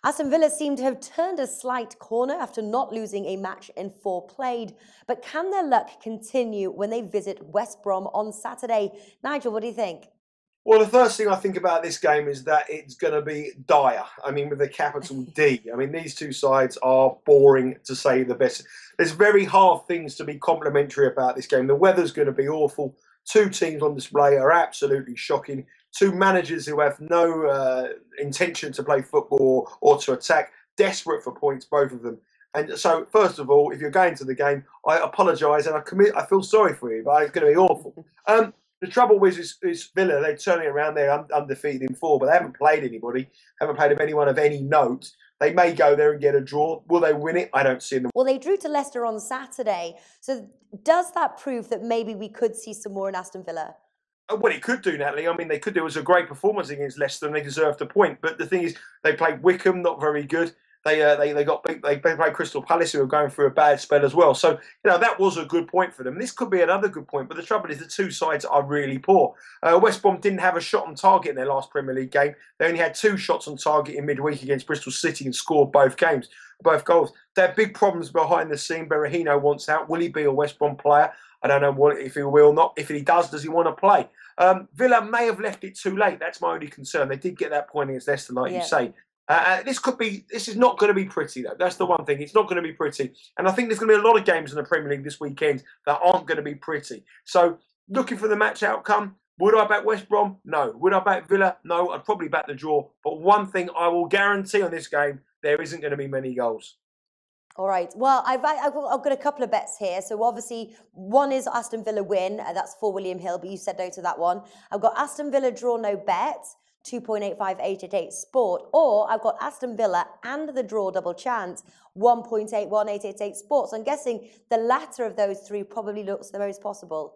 Aston Villa seem to have turned a slight corner after not losing a match in 4 played. But can their luck continue when they visit West Brom on Saturday? Nigel, what do you think? Well, the first thing I think about this game is that it's going to be dire. I mean, with a capital D. I mean, these two sides are boring, to say the best. There's very hard things to be complimentary about this game. The weather's going to be awful. Two teams on display are absolutely shocking. Two managers who have no intention to play football or to attack, desperate for points, both of them. And so, first of all, if you're going to the game, I apologise and I feel sorry for you, but it's going to be awful. The trouble with is Villa, they're turning around, they're undefeated in 4, but they haven't played anybody, haven't played anyone of any note. They may go there and get a draw. Will they win it? I don't see them. Well, they drew to Leicester on Saturday. So does that prove that maybe we could see some more in Aston Villa? Well, it could do, Natalie. I mean, they could do. It was a great performance against Leicester, and they deserved a point. But the thing is, they played Wickham, not very good. They got beat. They played Crystal Palace, who were going through a bad spell as well. So that was a good point for them. This could be another good point. But the trouble is, the two sides are really poor. West Brom didn't have a shot on target in their last Premier League game. They only had 2 shots on target in midweek against Bristol City and scored both goals. They have big problems behind the scene. Berahino wants out. Will he be a West Brom player? I don't know if he will not. If he does he want to play? Villa may have left it too late. That's my only concern. They did get that point against Leicester, like you say. This is not going to be pretty, though. That's the one thing. It's not going to be pretty. And I think there's going to be a lot of games in the Premier League this weekend that aren't going to be pretty. So, looking for the match outcome, would I back West Brom? No. Would I back Villa? No. I'd probably back the draw. But one thing I will guarantee on this game, there isn't going to be many goals. All right. Well, I've got a couple of bets here. So obviously, one is Aston Villa win. That's for William Hill, but you said no to that one. I've got Aston Villa draw no bet, 2.85888 Sport, or I've got Aston Villa and the draw double chance, 1.81888 Sport. So I'm guessing the latter of those three probably looks the most possible.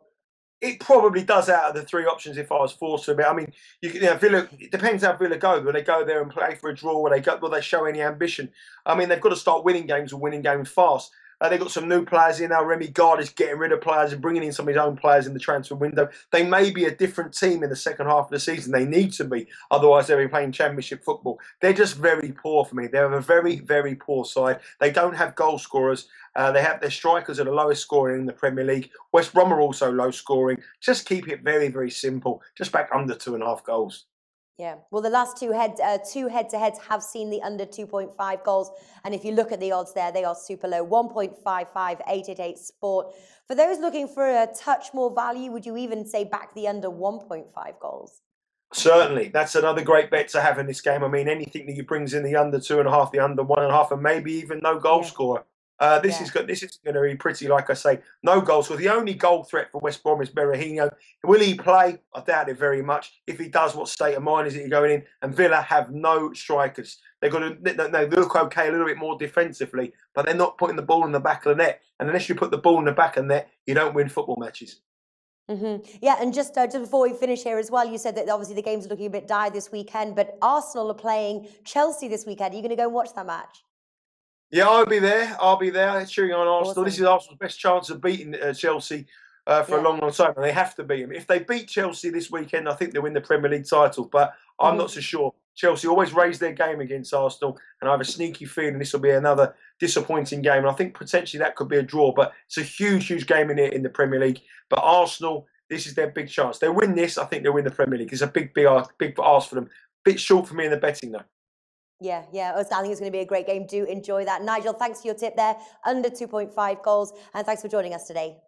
It probably does out of the 3 options if I was forced to. But I mean, Villa. It depends how Villa go. Will they go there and play for a draw? Will they show any ambition? I mean, they've got to start winning games and winning games fast. They've got some new players in now. Remy Gard is getting rid of players and bringing in some of his own players in the transfer window. They may be a different team in the second half of the season. They need to be. Otherwise, they'll be playing Championship football. They're just very poor for me. They're a very, very poor side. They don't have goal scorers. They have their strikers are the lowest scoring in the Premier League. West Brom are also low scoring. Just keep it very, very simple. Just back under 2.5 goals. Yeah, well, the last two head-to-heads have seen the under 2.5 goals. And if you look at the odds there, they are super low, 1.55888 Sport. For those looking for a touch more value, would you even say back the under 1.5 goals? Certainly. That's another great bet to have in this game. I mean, anything that brings in the under 2.5, the under 1.5, and maybe even no goal scorer. This is going to be pretty, like I say, no goals. So the only goal threat for West Brom is Berahino. Will he play? I doubt it very much. If he does, what state of mind is he going in? And Villa have no strikers. They've got to they look okay a little bit more defensively, but they're not putting the ball in the back of the net. And unless you put the ball in the back of the net, you don't win football matches. Yeah, and just before we finish here as well, you said that obviously the game's looking a bit dire this weekend, but Arsenal are playing Chelsea this weekend. Are you going to go and watch that match? Yeah, I'll be there. I'll be there cheering on Arsenal. Awesome. This is Arsenal's best chance of beating Chelsea for a long, long time, and they have to beat them. If they beat Chelsea this weekend, I think they'll win the Premier League title, but I'm not so sure. Chelsea always raise their game against Arsenal, and I have a sneaky feeling this will be another disappointing game. And I think potentially that could be a draw, but it's a huge, huge game in the Premier League. But Arsenal, this is their big chance. They win this, I think they'll win the Premier League. It's a big ask for them. Bit short for me in the betting, though. Yeah. I think it's going to be a great game. Do enjoy that. Nigel, thanks for your tip there. Under 2.5 goals. And thanks for joining us today.